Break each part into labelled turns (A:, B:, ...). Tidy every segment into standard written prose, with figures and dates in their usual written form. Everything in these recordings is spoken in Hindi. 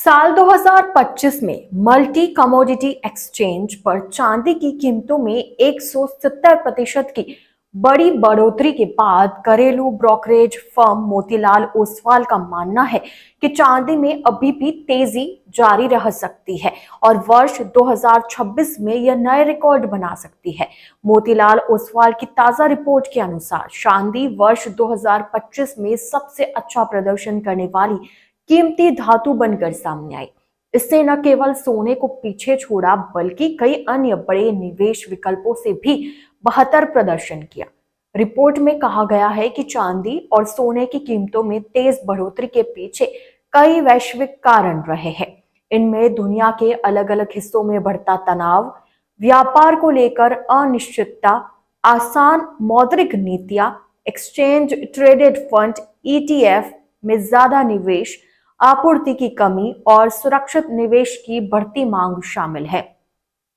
A: साल 2025 में मल्टी कमोडिटी एक्सचेंज पर चांदी की कीमतों में 170% की बड़ी बढ़ोतरी के बाद घरेलू ब्रोकरेज फर्म मोतीलाल ओसवाल का मानना है कि चांदी में अभी भी तेजी जारी रह सकती है और वर्ष 2026 में यह नए रिकॉर्ड बना सकती है। मोतीलाल ओसवाल की ताजा रिपोर्ट के अनुसार चांदी वर्ष 2025 में सबसे अच्छा प्रदर्शन करने वाली कीमती धातु बनकर सामने आई। इससे न केवल सोने को पीछे छोड़ा बल्कि कई अन्य बड़े निवेश विकल्पों से भी बेहतर प्रदर्शन किया। रिपोर्ट में कहा गया है कि चांदी और सोने की कीमतों में तेज बढ़ोतरी के पीछे कई वैश्विक कारण रहे हैं। इनमें दुनिया के अलग अलग हिस्सों में बढ़ता तनाव, व्यापार को लेकर अनिश्चितता, आसान मौद्रिक नीतियां, एक्सचेंज ट्रेडेड फंड ईटीएफ में ज्यादा निवेश, आपूर्ति की कमी और सुरक्षित निवेश की बढ़ती मांग शामिल है।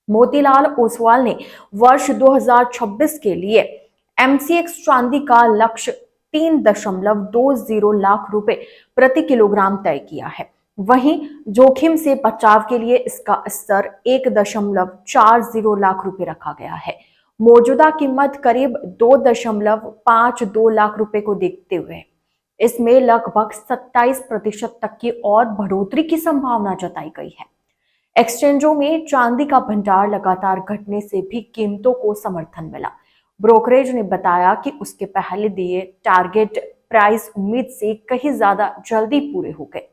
A: मोतीलाल ओसवाल ने वर्ष 2026 के लिए एमसीएक्स चांदी का लक्ष्य 3.20 लाख रुपए प्रति किलोग्राम तय किया है। वहीं जोखिम से बचाव के लिए इसका स्तर 1.40 लाख रुपए रखा गया है। मौजूदा कीमत करीब 2.52 लाख रुपए को देखते हुए इसमें लगभग 27% तक की और बढ़ोतरी की संभावना जताई गई है। एक्सचेंजों में चांदी का भंडार लगातार घटने से भी कीमतों को समर्थन मिला। ब्रोकरेज ने बताया कि उसके पहले दिए टारगेट प्राइस उम्मीद से कहीं ज्यादा जल्दी पूरे हो गए।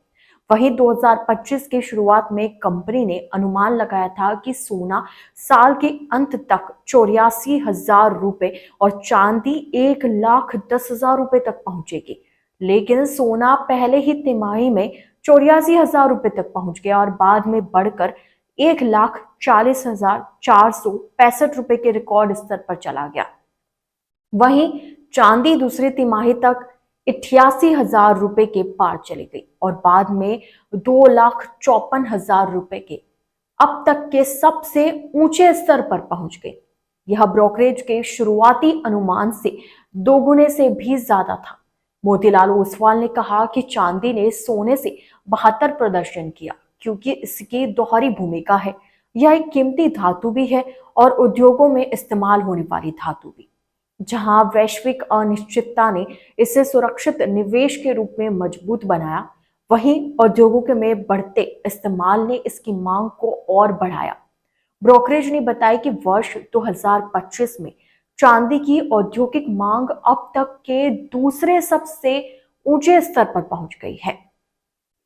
A: वहीं 2025 की शुरुआत में कंपनी ने अनुमान लगाया था कि सोना साल के अंत तक 84,000 रुपए और चांदी 1,10,000 रुपए तक पहुंचेगी, लेकिन सोना पहले ही तिमाही में 84,000 रुपए तक पहुंच गया और बाद में बढ़कर 1,40,465 रुपए के रिकॉर्ड स्तर पर चला गया। वहीं चांदी दूसरी तिमाही तक 88,000 रुपए के पार चली गई और बाद में 2,54,000 रुपए के अब तक के सबसे ऊंचे स्तर पर पहुंच गई। यह ब्रोकरेज के शुरुआती अनुमान से दोगुने से भी ज्यादा था। मोतीलाल ओसवाल ने कहा कि चांदी ने सोने से बेहतर प्रदर्शन किया क्योंकि इसकी दोहरी भूमिका है। यह एक कीमती धातु भी है और उद्योगों में इस्तेमाल होने वाली धातु भी। जहां वैश्विक अनिश्चितता ने इसे सुरक्षित निवेश के रूप में मजबूत बनाया, वहीं औद्योगिक में बढ़ते इस्तेमाल ने इसकी मांग को और बढ़ाया। ब्रोकरेज ने बताया कि वर्ष 2025 में चांदी की औद्योगिक मांग अब तक के दूसरे सबसे ऊंचे स्तर पर पहुंच गई है।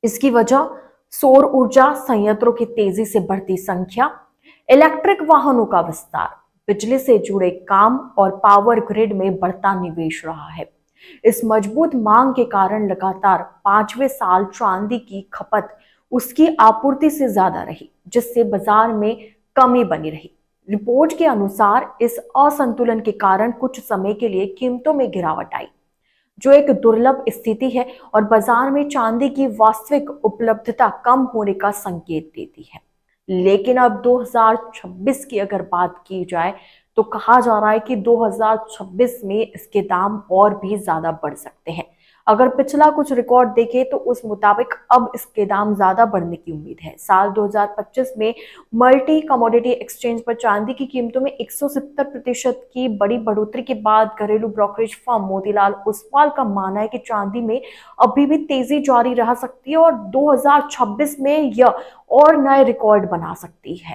A: इसकी वजह सौर ऊर्जा संयंत्रों की तेजी से बढ़ती संख्या, इलेक्ट्रिक वाहनों का विस्तार, बिजली से जुड़े काम और पावर ग्रिड में बढ़ता निवेश रहा है। इस मजबूत मांग के कारण लगातार 5वें साल चांदी की खपत उसकी आपूर्ति से ज्यादा रही, जिससे बाजार में कमी बनी रही। रिपोर्ट के अनुसार इस असंतुलन के कारण कुछ समय के लिए कीमतों में गिरावट आई, जो एक दुर्लभ स्थिति है और बाजार में चांदी की वास्तविक उपलब्धता कम होने का संकेत देती है। लेकिन अब 2026 की अगर बात की जाए तो कहा जा रहा है कि 2026 में इसके दाम और भी ज्यादा बढ़ सकते हैं। अगर पिछला कुछ रिकॉर्ड देखें तो उस मुताबिक अब इसके दाम ज्यादा बढ़ने की उम्मीद है। साल 2025 में मल्टी कमोडिटी एक्सचेंज पर चांदी की कीमतों में 170% की बड़ी बढ़ोतरी के बाद घरेलू ब्रोकरेज फर्म मोतीलाल ओसवाल का मानना है कि चांदी में अभी भी तेजी जारी रह सकती है और 2026 में यह और नए रिकॉर्ड बना सकती है।